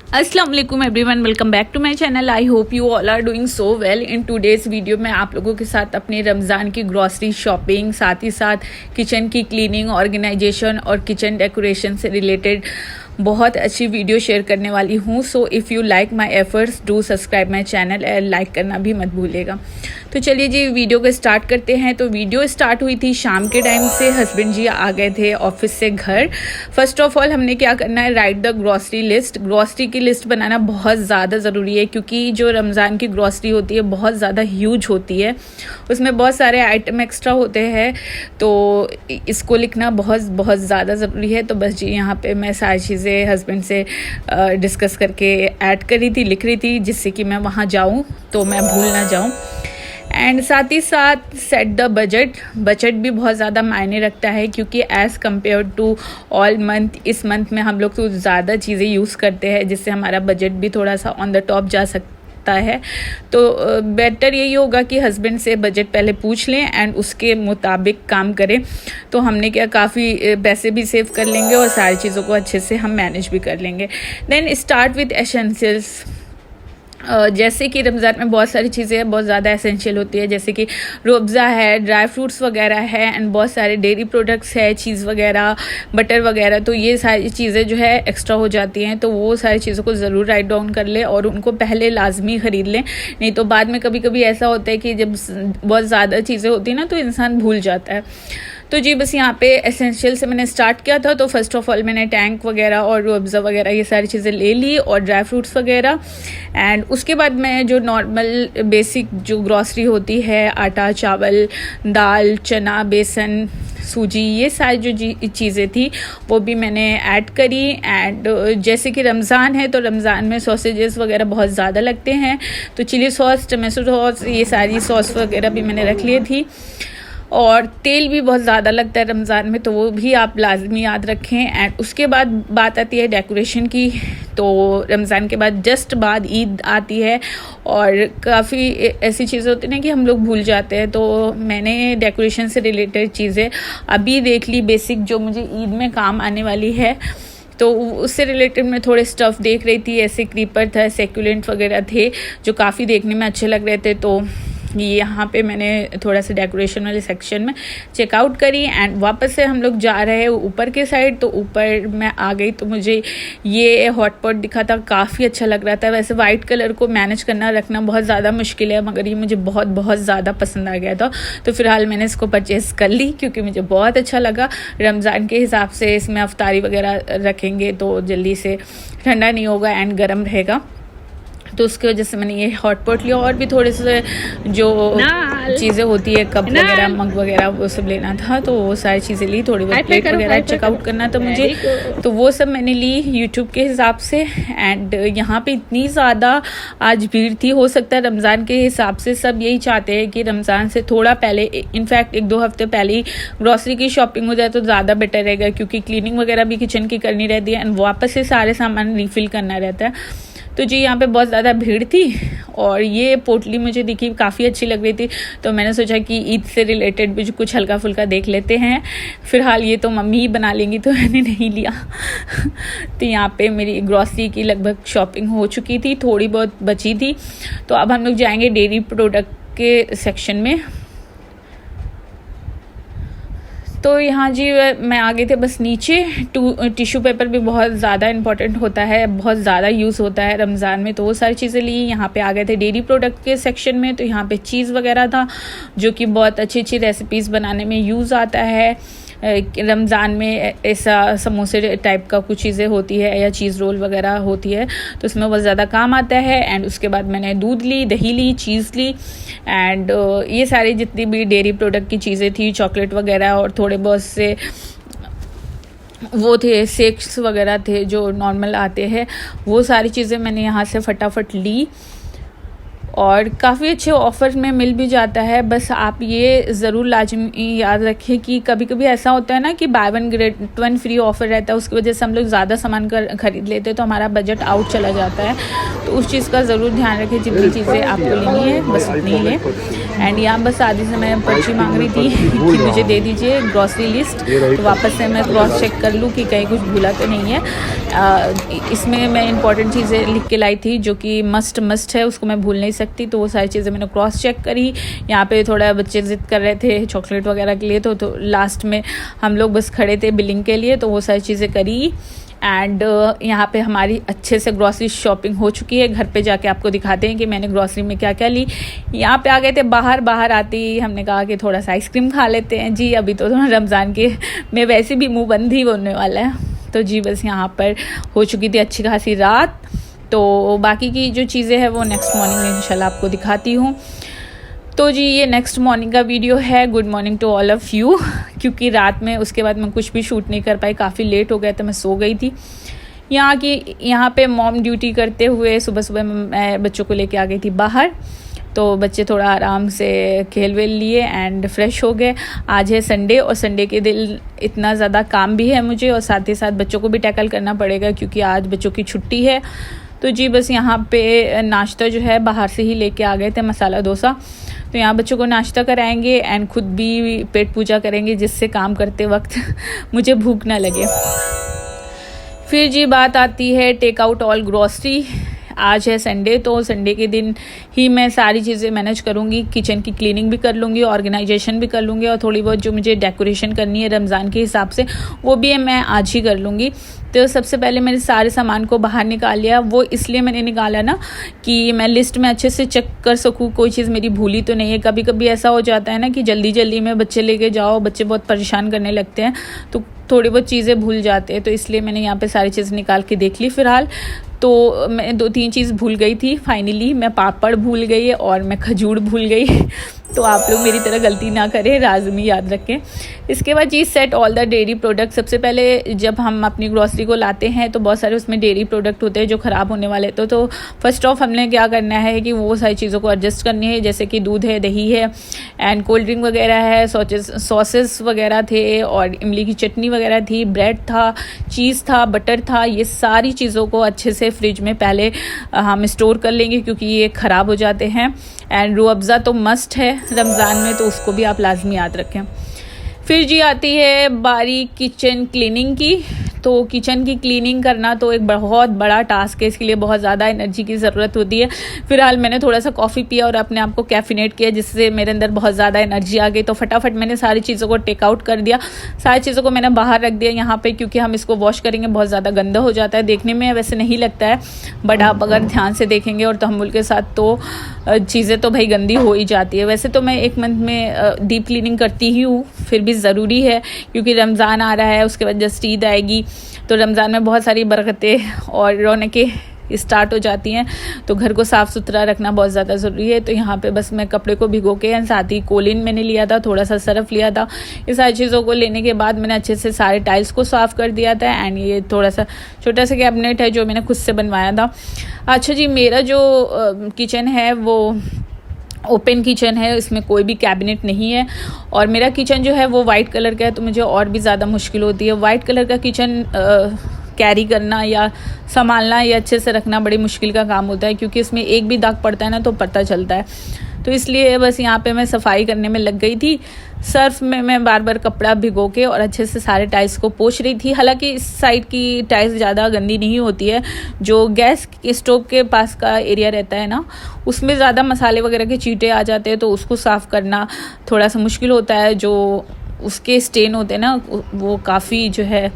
अस्सलाम वालेकुम everyone, welcome back to my channel. I hope you all are doing so well. In today's video में आप लोगों के साथ अपने रमज़ान की ग्रॉसरी शॉपिंग, साथ ही साथ किचन की क्लीनिंग, ऑर्गेनाइजेशन और किचन डेकोरेशन से रिलेटेड बहुत अच्छी वीडियो शेयर करने वाली हूँ। So if you like my efforts do subscribe my channel and like करना भी मत भूलिएगा। तो चलिए जी वीडियो को स्टार्ट करते हैं। तो वीडियो स्टार्ट हुई थी शाम के टाइम से। हस्बैंड जी आ गए थे ऑफिस से घर। फर्स्ट ऑफ ऑल हमने क्या करना है, right the grocery list. Grocery की लिस्ट बनाना बहुत ज़्यादा ज़रूरी है क्योंकि जो रमज़ान की ग्रॉसरी होती है बहुत ज़्यादा ह्यूज होती है, उसमें बहुत सारे आइटम एक्स्ट्रा होते हैं, तो इसको लिखना बहुत बहुत ज़्यादा ज़रूरी है। तो बस जी यहाँ पे मैं सारी चीज़ें हस्बैंड से डिस्कस करके ऐड कर रही थी, लिख रही थी, जिससे कि मैं वहाँ जाऊँ तो मैं भूल ना जाऊँ। एंड साथ ही साथ सेट द बजट भी बहुत ज़्यादा मायने रखता है क्योंकि as compare to all month, इस मंथ में हम लोग तो ज़्यादा चीज़ें यूज़ करते हैं जिससे हमारा बजट भी थोड़ा सा ऑन द टॉप जा सकता है। तो बेटर यही होगा कि हस्बैंड से बजट पहले पूछ लें एंड उसके मुताबिक काम करें। तो हमने क्या काफ़ी पैसे भी सेव कर लेंगे और सारी चीज़ों को अच्छे से हम मैनेज भी कर लेंगे। Then start with essentials. जैसे कि रमज़ान में बहुत सारी चीज़ें बहुत ज़्यादा एसेंशियल होती है, जैसे कि रूअफ़ज़ा है, ड्राई फ्रूट्स वगैरह है एंड बहुत सारे डेयरी प्रोडक्ट्स है, चीज़ वगैरह, बटर वगैरह। तो ये सारी चीज़ें जो है एक्स्ट्रा हो जाती हैं, तो वो सारी चीज़ों को ज़रूर राइट डाउन कर लें और उनको पहले लाजमी ख़रीद लें। नहीं तो बाद में कभी कभी ऐसा होता है कि जब बहुत ज़्यादा चीज़ें होती हैं ना तो इंसान भूल जाता है। तो जी बस यहाँ पे एसेंशियल से मैंने स्टार्ट किया था। तो फर्स्ट ऑफ ऑल मैंने टैंक वगैरह और रूअफ़ज़ा वगैरह ये सारी चीज़ें ले ली और ड्राई फ्रूट्स वगैरह। एंड उसके बाद मैं जो नॉर्मल बेसिक जो ग्रॉसरी होती है, आटा, चावल, दाल, चना, बेसन, सूजी, ये सारी जो चीज़ें थी वो भी मैंने ऐड करी। एंड जैसे कि रमज़ान है तो रमज़ान में सॉसेजेस वगैरह बहुत ज़्यादा लगते हैं, तो चिली सॉस, टमाटो सॉस, ये सारी सॉस वगैरह भी मैंने रख ली थी। और तेल भी बहुत ज़्यादा लगता है रमज़ान में, तो वो भी आप लाजमी याद रखें। एंड उसके बाद बात आती है डेकोरेशन की। तो रमज़ान के बाद जस्ट बाद ईद आती है और काफ़ी ऐसी चीज़ें होती हैं ना कि हम लोग भूल जाते हैं। तो मैंने डेकोरेशन से रिलेटेड चीज़ें अभी देख ली, बेसिक जो मुझे ईद में काम आने वाली है। तो उससे रिलेटेड मैं थोड़े स्टफ़ देख रही थी, ऐसे क्रीपर था, सेक्युलेंट वगैरह थे जो काफ़ी देखने में अच्छे लग रहे थे। तो यहाँ पे मैंने थोड़ा सा डेकोरेशन वाले सेक्शन में चेकआउट करी एंड वापस से हम लोग जा रहे हैं ऊपर के साइड। तो ऊपर मैं आ गई तो मुझे ये हॉट पॉट दिखा था, काफ़ी अच्छा लग रहा था। वैसे वाइट कलर को मैनेज करना रखना बहुत ज़्यादा मुश्किल है, मगर ये मुझे बहुत बहुत ज़्यादा पसंद आ गया था। तो फ़िलहाल मैंने इसको परचेज़ कर ली क्योंकि मुझे बहुत अच्छा लगा। रमज़ान के हिसाब से इसमें अफ्तारी वगैरह रखेंगे तो जल्दी से ठंडा नहीं होगा एंड गर्म रहेगा, तो उसकी वजह से मैंने ये हॉट पॉट लिया। और भी थोड़े से जो चीज़ें होती है, कप वगैरह, मग वगैरह, वो सब लेना था, तो वो सारी चीज़ें ली। थोड़ी बहुत प्लेट वगैरह चेकआउट करना था मुझे, तो वो सब मैंने ली यूट्यूब के हिसाब से। एंड यहाँ पे इतनी ज़्यादा आज भीड़ थी, हो सकता है रमज़ान के हिसाब से सब यही चाहते हैं कि रमज़ान से थोड़ा पहले, इनफैक्ट 1-2 हफ्ते पहले ही ग्रॉसरी की शॉपिंग हो जाए तो ज़्यादा बेटर रहेगा क्योंकि क्लीनिंग वगैरह भी किचन की करनी रहती है एंड वापस से सारे सामान रिफ़िल करना रहता है। तो जी यहाँ पे बहुत ज़्यादा भीड़ थी और ये पोटली मुझे दिखी, काफ़ी अच्छी लग रही थी, तो मैंने सोचा कि ईद से रिलेटेड भी कुछ हल्का फुल्का देख लेते हैं। फ़िलहाल ये तो मम्मी ही बना लेंगी तो मैंने नहीं लिया। तो यहाँ पे मेरी ग्रॉसरी की लगभग शॉपिंग हो चुकी थी, थोड़ी बहुत बची थी। तो अब हम लोग जाएंगे डेयरी प्रोडक्ट के सेक्शन में। तो यहाँ जी मैं आ गई थे बस नीचे। टिश्यू पेपर भी बहुत ज़्यादा इंपॉर्टेंट होता है, बहुत ज़्यादा यूज़ होता है रमज़ान में, तो वो सारी चीज़ें ली। यहाँ पे आ गए थे डेयरी प्रोडक्ट के सेक्शन में। तो यहाँ पे चीज़ वगैरह था जो कि बहुत अच्छी अच्छी रेसिपीज़ बनाने में यूज़ आता है। रमज़ान में ऐसा समोसे टाइप का कुछ चीज़ें होती है या चीज़ रोल वगैरह होती है, तो उसमें बहुत ज़्यादा काम आता है। एंड उसके बाद मैंने दूध ली, दही ली, चीज़ ली एंड ये सारी जितनी भी डेयरी प्रोडक्ट की चीज़ें थी, चॉकलेट वगैरह और थोड़े बहुत से वो थे, शेक्स वगैरह थे जो नॉर्मल आते हैं, वो सारी चीज़ें मैंने यहाँ से फटाफट ली और काफ़ी अच्छे ऑफ़र में मिल भी जाता है। बस आप ये ज़रूर लाजमी याद रखें कि कभी कभी ऐसा होता है ना कि बाय 1 गेट 1 फ्री ऑफ़र रहता है, उसकी वजह से हम लोग ज़्यादा सामान खरीद लेते हैं तो हमारा बजट आउट चला जाता है। तो उस चीज़ का ज़रूर ध्यान रखें, जितनी चीज़ें आपको लेनी है बस उतनी ही लें। एंड यहाँ बस आधी से मैं पर्ची मांग रही थी कि मुझे दे दीजिए ग्रॉसरी लिस्ट, तो वापस से मैं क्रॉस चेक कर लूँ कि कहीं कुछ भूला तो नहीं है। इसमें मैं इंपॉर्टेंट चीज़ें लिख के लाई थी जो कि मस्ट है, उसको मैं भूल नहीं सकती, तो वो सारी चीज़ें मैंने क्रॉस चेक करी। यहाँ पे थोड़ा बच्चे ज़िद कर रहे थे चॉकलेट वगैरह के लिए, तो लास्ट में हम लोग बस खड़े थे बिलिंग के लिए, तो वो सारी चीज़ें करी। एंड यहाँ पे हमारी अच्छे से ग्रॉसरी शॉपिंग हो चुकी है। घर पे जाके आपको दिखाते हैं कि मैंने ग्रॉसरी में क्या क्या ली। यहाँ पे आ गए थे बाहर आते ही हमने कहा कि थोड़ा सा आइसक्रीम खा लेते हैं जी, अभी तो रमज़ान के में वैसे भी मुंह बंद ही होने वाला है। तो जी बस यहाँ पर हो चुकी थी अच्छी खासी रात, तो बाकी की जो चीज़ें हैं वो नेक्स्ट मॉर्निंग में इंशाल्लाह आपको दिखाती हूँ। तो जी ये नेक्स्ट मॉर्निंग का वीडियो है। Good morning to all of you, क्योंकि रात में उसके बाद मैं कुछ भी शूट नहीं कर पाई, काफ़ी लेट हो गया था, मैं सो गई थी। यहाँ पे मॉम ड्यूटी करते हुए सुबह मैं बच्चों को लेके आ गई थी बाहर, तो बच्चे थोड़ा आराम से खेल वेल लिए एंड फ्रेश हो गए। आज है संडे और संडे के दिन इतना ज़्यादा काम भी है मुझे, और साथ ही साथ बच्चों को भी टैकल करना पड़ेगा क्योंकि आज बच्चों की छुट्टी है। तो जी बस यहाँ पे नाश्ता जो है बाहर से ही लेके आ गए थे, मसाला डोसा। तो यहाँ बच्चों को नाश्ता कराएंगे एंड खुद भी पेट पूजा करेंगे, जिससे काम करते वक्त मुझे भूख ना लगे। फिर जी बात आती है टेक आउट ऑल ग्रॉसरी। आज है संडे, तो संडे के दिन ही मैं सारी चीज़ें मैनेज करूँगी, किचन की क्लीनिंग भी कर लूँगी, ऑर्गेनाइजेशन भी कर लूँगी, और थोड़ी बहुत जो मुझे डेकोरेशन करनी है रमज़ान के हिसाब से वो भी मैं आज ही कर लूँगी। तो सबसे पहले मैंने सारे सामान को बाहर निकाल लिया। वो इसलिए मैंने निकाला ना कि मैं लिस्ट में अच्छे से चेक कर सकूँ कोई चीज़ मेरी भूली तो नहीं है। कभी कभी ऐसा हो जाता है ना कि जल्दी में बच्चे लेके जाओ, बच्चे बहुत परेशान करने लगते हैं, तो थोड़ी बहुत चीज़ें भूल जाते हैं। तो इसलिए मैंने यहाँ पे सारी चीज़ निकाल के देख ली। फ़िलहाल तो मैं 2-3 चीज़ भूल गई थी। फाइनली मैं पापड़ भूल गई और मैं खजूर भूल गई तो आप लोग मेरी तरह गलती ना करें, लाज़मी याद रखें। इसके बाद जी set all the dairy product. सबसे पहले जब हम अपनी ग्रॉसरी को लाते हैं तो बहुत सारे उसमें डेयरी प्रोडक्ट होते हैं जो ख़राब होने वाले थे। तो फर्स्ट ऑफ हमने क्या करना है कि वो सारी चीज़ों को एडजस्ट करनी है, जैसे कि दूध है, दही है एंड कोल्ड ड्रिंक वगैरह है, सॉसेस वगैरह थे और इमली की चटनी वगैरह थी, ब्रेड था, चीज़ था, बटर था। ये सारी चीज़ों को अच्छे से फ्रिज में पहले हम स्टोर कर लेंगे क्योंकि ये ख़राब हो जाते हैं। एंड रूह अफ़ज़ा तो मस्ट है रमज़ान में, तो उसको भी आप लाजमी याद रखें। फिर जी आती है बारी किचन क्लीनिंग की। तो किचन की क्लीनिंग करना तो एक बहुत बड़ा टास्क है, इसके लिए बहुत ज़्यादा एनर्जी की ज़रूरत होती है। फिलहाल मैंने थोड़ा सा कॉफ़ी पिया और अपने आप को कैफिनेट किया, जिससे मेरे अंदर बहुत ज़्यादा एनर्जी आ गई। तो फटाफट मैंने सारी चीज़ों को टेक आउट कर दिया, सारी चीज़ों को मैंने बाहर रख दिया यहाँ पे, क्योंकि हम इसको वॉश करेंगे बहुत ज़्यादा गंदा हो जाता है। देखने में वैसे नहीं लगता है, बट आप अगर ध्यान से देखेंगे और तहम्मुल के साथ तो चीज़ें तो भाई गंदी हो ही जाती है। वैसे तो मैं 1 मंथ में डीप क्लीनिंग करती ही हूँ, फिर भी ज़रूरी है क्योंकि रमज़ान आ रहा है, उसके बाद जस्ट ईद आएगी, तो रमज़ान में बहुत सारी बरकतें और रौनकें स्टार्ट हो जाती हैं। तो घर को साफ़ सुथरा रखना बहुत ज़्यादा ज़रूरी है। तो यहाँ पे बस मैं कपड़े को भिगो के, साथ ही कोलिन मैंने लिया था, थोड़ा सा सरफ लिया था। ये सारी चीज़ों को लेने के बाद मैंने अच्छे से सारे टाइल्स को साफ़ कर दिया था। एंड ये थोड़ा सा छोटा सा कैबिनेट है जो मैंने खुद से बनवाया था। अच्छा जी, मेरा जो किचन है वो ओपन किचन है, इसमें कोई भी कैबिनेट नहीं है और मेरा किचन जो है वो वाइट कलर का है, तो मुझे और भी ज़्यादा मुश्किल होती है। वाइट कलर का किचन कैरी करना या संभालना या अच्छे से रखना बड़ी मुश्किल का काम होता है, क्योंकि इसमें एक भी दाग पड़ता है ना तो पता चलता है। तो इसलिए बस यहाँ पे मैं सफाई करने में लग गई थी। सर्फ में मैं बार बार कपड़ा भिगो के और अच्छे से सारे टाइल्स को पोंछ रही थी। हालांकि इस साइड की टाइल्स ज़्यादा गंदी नहीं होती है, जो गैस स्टोव के पास का एरिया रहता है ना, उसमें ज़्यादा मसाले वगैरह के चींटे आ जाते हैं, तो उसको साफ़ करना थोड़ा सा मुश्किल होता है। जो उसके स्टेन होते हैं ना वो काफ़ी जो है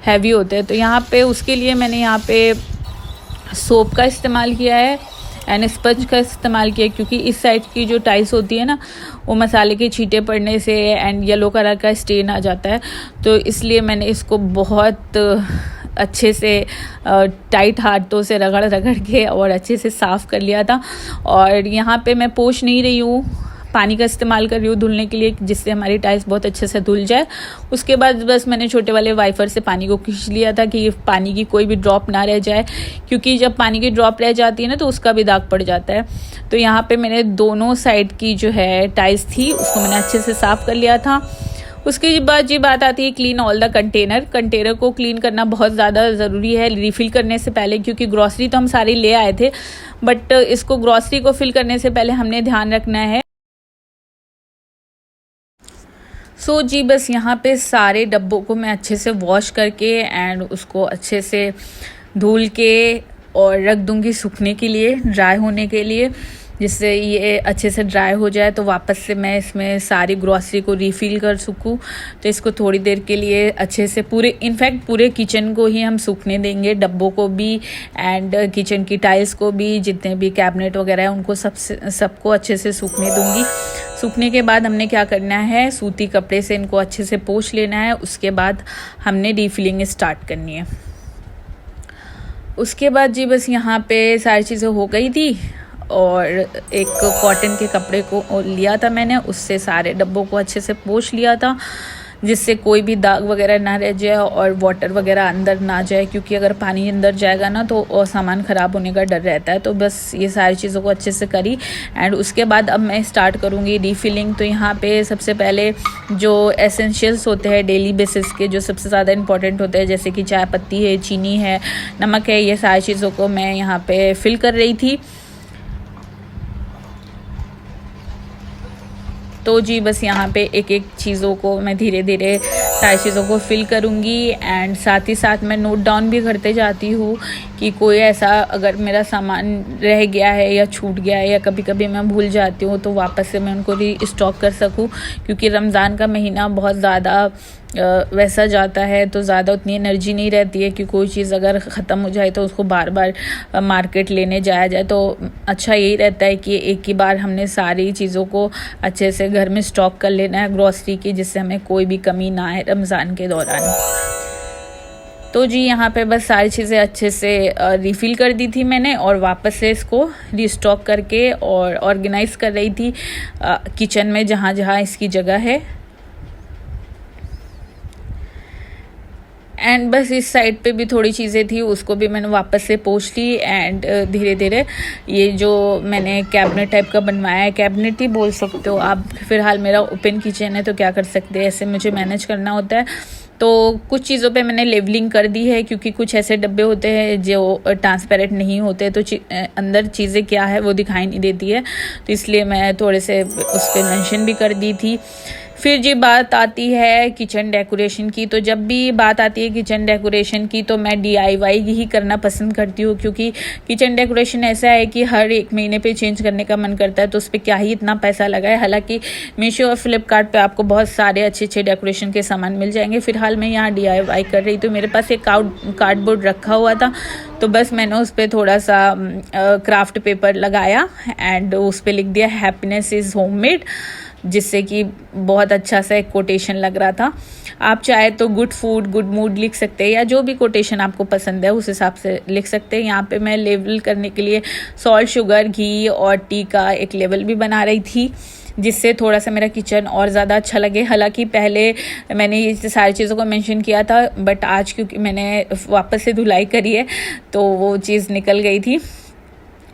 हैवी होते हैं। तो यहाँ पे उसके लिए मैंने यहाँ पे सोप का इस्तेमाल किया है एंड स्पंज का इस्तेमाल किया, क्योंकि इस साइड की जो टाइल्स होती है ना वो मसाले के छींटे पड़ने से एंड येलो कलर का स्टेन आ जाता है। तो इसलिए मैंने इसको बहुत अच्छे से टाइट हाथों से रगड़ के और अच्छे से साफ़ कर लिया था। और यहाँ पे मैं पोंछ नहीं रही हूँ, पानी का इस्तेमाल कर रही हूँ धुलने के लिए, जिससे हमारी टाइल्स बहुत अच्छे से धुल जाए। उसके बाद बस मैंने छोटे वाले वाइपर से पानी को खींच लिया था कि पानी की कोई भी ड्रॉप ना रह जाए, क्योंकि जब पानी की ड्रॉप रह जाती है ना तो उसका भी दाग पड़ जाता है। तो यहाँ पे मैंने दोनों साइड की जो है टाइल्स थी उसको मैंने अच्छे से साफ़ कर लिया था। उसके बाद ये बात आती है क्लीन ऑल द कंटेनर को क्लीन करना बहुत ज़्यादा ज़रूरी है रिफ़िल करने से पहले, क्योंकि ग्रॉसरी तो हम सारी ले आए थे, बट इसको ग्रॉसरी को फिल करने से पहले हमने ध्यान रखना है जी बस यहाँ पे सारे डब्बों को मैं अच्छे से वॉश करके एंड उसको अच्छे से धुल के और रख दूँगी सूखने के लिए, ड्राई होने के लिए, जिससे ये अच्छे से ड्राई हो जाए तो वापस से मैं इसमें सारी ग्रॉसरी को रीफ़िल कर सकूँ। तो इसको थोड़ी देर के लिए अच्छे से इनफैक्ट पूरे किचन को ही हम सूखने देंगे, डब्बों को भी एंड किचन की टाइल्स को भी, जितने भी कैबिनेट वगैरह है उनको सबको अच्छे से सूखने दूँगी। सूखने के बाद हमने क्या करना है, सूती कपड़े से इनको अच्छे से पोंछ लेना है। उसके बाद हमने रीफिलिंग स्टार्ट करनी है। उसके बाद जी बस यहाँ पे सारी चीज़ें हो गई थी और एक कॉटन के कपड़े को लिया था मैंने, उससे सारे डब्बों को अच्छे से पोंछ लिया था, जिससे कोई भी दाग वगैरह ना रह जाए और वाटर वगैरह अंदर ना जाए, क्योंकि अगर पानी अंदर जाएगा ना तो सामान ख़राब होने का डर रहता है। तो बस ये सारी चीज़ों को अच्छे से करी एंड उसके बाद अब मैं स्टार्ट करूँगी रीफिलिंग। तो यहाँ पे सबसे पहले जो एसेंशियल्स होते हैं डेली बेसिस के, जो सबसे ज़्यादा इंपॉर्टेंट होते हैं, जैसे कि चाय पत्ती है, चीनी है, नमक है, ये सारी चीज़ों को मैं यहाँ पर फिल कर रही थी। तो जी बस यहाँ पे एक एक चीज़ों को मैं धीरे धीरे सारी चीज़ों को फिल करूँगी एंड साथ ही साथ मैं नोट डाउन भी करते जाती हूँ कि कोई ऐसा अगर मेरा सामान रह गया है या छूट गया है या कभी कभी मैं भूल जाती हूँ तो वापस से मैं उनको रीस्टॉक कर सकूँ, क्योंकि रमज़ान का महीना बहुत ज़्यादा वैसा जाता है तो ज़्यादा उतनी एनर्जी नहीं रहती है कि कोई चीज़ अगर ख़त्म हो जाए तो उसको बार बार मार्केट लेने जाया जाए। तो अच्छा यही रहता है कि एक ही बार हमने सारी चीज़ों को अच्छे से घर में स्टॉक कर लेना है ग्रॉसरी की, जिससे हमें कोई भी कमी ना आए रमज़ान के दौरान। तो जी यहाँ पे बस सारी चीज़ें अच्छे से रिफ़िल कर दी थी मैंने और वापस से इसको रीस्टॉक करके और ऑर्गेनाइज़ कर रही थी किचन में जहाँ जहाँ इसकी जगह है। एंड बस इस साइड पे भी थोड़ी चीज़ें थी, उसको भी मैंने वापस से पोंछ ली एंड धीरे धीरे ये जो मैंने कैबिनेट टाइप का बनवाया है, कैबिनेट ही बोल सकते हो आप, फ़िलहाल मेरा ओपन किचन है तो क्या कर सकते हैं, ऐसे मुझे मैनेज करना होता है। तो कुछ चीज़ों पे मैंने लेवलिंग कर दी है, क्योंकि कुछ ऐसे डब्बे होते हैं जो ट्रांसपेरेंट नहीं होते तो अंदर चीज़ें क्या है वो दिखाई नहीं देती है, तो इसलिए मैं थोड़े से उस पर मेंशन भी कर दी थी। फिर जी बात आती है किचन डेकोरेशन की। तो जब भी बात आती है किचन डेकोरेशन की तो मैं DIY ही करना पसंद करती हूँ, क्योंकि किचन डेकोरेशन ऐसा है कि हर एक महीने पे चेंज करने का मन करता है, तो उस पर क्या ही इतना पैसा लगाए। हालांकि मीशो और फ्लिपकार्ट पे आपको बहुत सारे अच्छे अच्छे डेकोरेशन के सामान मिल जाएंगे। फिलहाल मैं यहाँ DIY कर रही, तो मेरे पास एक कार्डबोर्ड रखा हुआ था, तो बस मैंने उस पर थोड़ा सा क्राफ्ट पेपर लगाया एंड उस पर लिख दिया हैप्पीनेस इज़ होममेड, जिससे कि बहुत अच्छा सा एक कोटेशन लग रहा था। आप चाहे तो गुड फूड गुड मूड लिख सकते हैं, या जो भी कोटेशन आपको पसंद है उस हिसाब से लिख सकते हैं। यहाँ पे मैं लेवल करने के लिए सॉल्ट, शुगर, घी और टी का एक लेवल भी बना रही थी, जिससे थोड़ा सा मेरा किचन और ज़्यादा अच्छा लगे। हालांकि पहले मैंने ये सारी चीज़ों को मेंशन किया था, बट आज क्योंकि मैंने वापस से धुलाई करी है तो वो चीज़ निकल गई थी,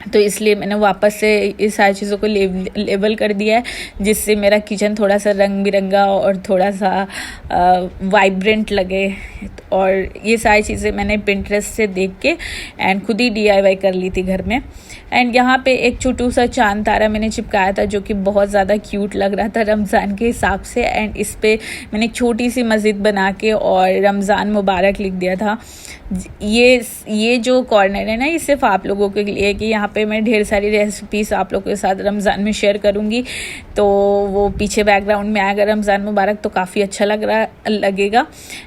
तो इसलिए मैंने वापस से इस सारी चीज़ों को लेबल कर दिया है, जिससे मेरा किचन थोड़ा सा रंग बिरंगा और थोड़ा सा वाइब्रेंट लगे। और ये सारी चीज़ें मैंने पिंटरेस्ट से देख के एंड खुद ही DIY कर ली थी घर में। एंड यहाँ पे एक छोटू सा चांद तारा मैंने चिपकाया था, जो कि बहुत ज़्यादा क्यूट लग रहा था रमज़ान के हिसाब से। एंड इस पर मैंने एक छोटी सी मस्जिद बना के और रमज़ान मुबारक लिख दिया था। ये जो कॉर्नर है ना, ये सिर्फ आप लोगों के लिए है कि यहाँ पे मैं ढेर सारी रेसिपीज़ आप लोगों के साथ रमज़ान में शेयर करूँगी, तो वो पीछे बैकग्राउंड में आएगा रमज़ान मुबारक, तो काफ़ी अच्छा लगेगा।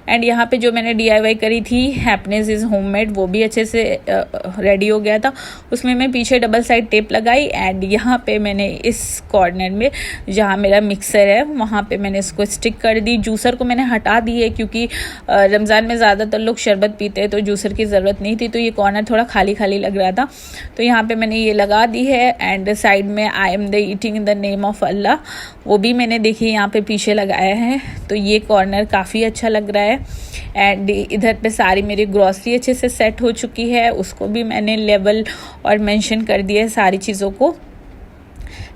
एंड यहाँ पे जो मैंने DIY करी थी हैप्पीनेस इज़ होममेड, वो भी अच्छे से रेडी हो गया था। उसमें मैं पीछे डबल साइड टेप लगाई एंड यहाँ पे मैंने इस कॉर्नर में जहाँ मेरा मिक्सर है वहाँ पे मैंने इसको स्टिक कर दी। जूसर को मैंने हटा दी है, क्योंकि रमज़ान में ज़्यादातर लोग शरबत पीते हैं तो जूसर की ज़रूरत नहीं थी, तो ये कॉर्नर थोड़ा खाली खाली लग रहा था, तो यहाँ पे मैंने ये लगा दी है। एंड साइड में I am the eating in the name of Allah, वो भी मैंने देखिए यहाँ पे पीछे लगाया है, तो ये कॉर्नर काफ़ी अच्छा लग रहा है। एंड इधर पे सारी मेरी ग्रॉसरी अच्छे से सेट हो चुकी है, उसको भी मैंने लेवल और मेंशन कर दिया है सारी चीज़ों को।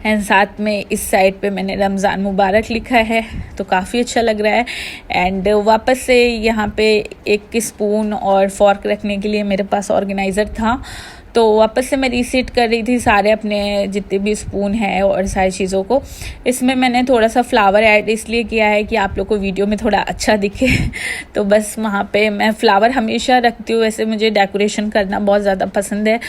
एंड साथ में इस साइड पे मैंने रमज़ान मुबारक लिखा है, तो काफ़ी अच्छा लग रहा है। एंड वापस से यहाँ पे एक स्पून और फॉर्क रखने के लिए मेरे पास ऑर्गेनाइज़र था, तो वापस से मैं रीसेट कर रही थी सारे अपने जितने भी स्पून हैं और सारी चीज़ों को। इसमें मैंने थोड़ा सा फ्लावर ऐड इसलिए किया है कि आप लोग को वीडियो में थोड़ा अच्छा दिखे तो बस वहाँ पे मैं फ्लावर हमेशा रखती हूँ, वैसे मुझे डेकोरेशन करना बहुत ज़्यादा पसंद है,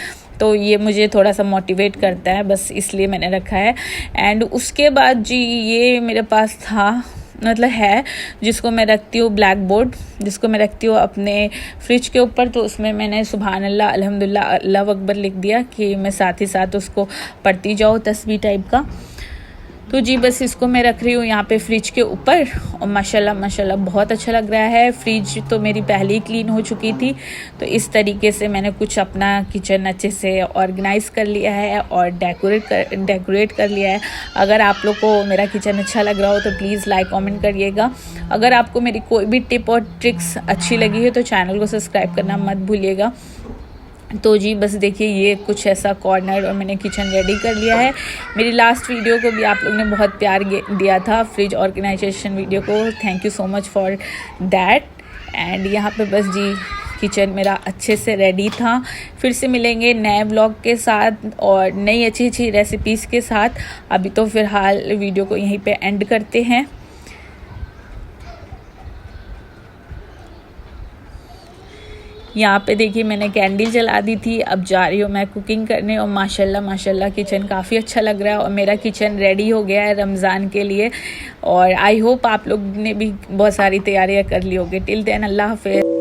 तो ये मुझे थोड़ा सा मोटिवेट करता है, बस इसलिए मैंने रखा है। एंड उसके बाद जी ये मेरे पास था, मतलब है, जिसको मैं रखती हूँ ब्लैक बोर्ड, जिसको मैं रखती हूँ अपने फ्रिज के ऊपर। तो उसमें मैंने सुभान अल्लाह अल्हम्दुलिल्लाह अल्लाह अकबर लिख दिया कि मैं साथ ही साथ उसको पढ़ती जाऊँ, तस्बीह टाइप का। तो जी बस इसको मैं रख रही हूँ यहाँ पे फ्रिज के ऊपर, और माशाल्लाह माशाल्लाह बहुत अच्छा लग रहा है। फ्रिज तो मेरी पहले ही क्लीन हो चुकी थी, तो इस तरीके से मैंने कुछ अपना किचन अच्छे से ऑर्गेनाइज़ कर लिया है और डेकोरेट कर लिया है। अगर आप लोग को मेरा किचन अच्छा लग रहा हो तो प्लीज़ लाइक कमेंट करिएगा। अगर आपको मेरी कोई भी टिप और ट्रिक्स अच्छी लगी है तो चैनल को सब्सक्राइब करना मत भूलिएगा। तो जी बस देखिए ये कुछ ऐसा कॉर्नर और मैंने किचन रेडी कर लिया है। मेरी लास्ट वीडियो को भी आप लोग ने बहुत प्यार दिया था, फ्रिज ऑर्गेनाइजेशन वीडियो को, thank you so much for that. And यहाँ पे बस जी किचन मेरा अच्छे से रेडी था। फिर से मिलेंगे नए व्लॉग के साथ और नई अच्छी अच्छी रेसिपीज़ के साथ। अभी तो फ़िलहाल वीडियो को यहीं पे एंड करते हैं। यहाँ पे देखिए मैंने कैंडल जला दी थी, अब जा रही हूँ मैं कुकिंग करने, और माशाल्लाह माशाल्लाह किचन काफ़ी अच्छा लग रहा है और मेरा किचन रेडी हो गया है रमज़ान के लिए। और आई होप आप लोग ने भी बहुत सारी तैयारियाँ कर ली होगी। टिल देन अल्लाह हाफ़िज़।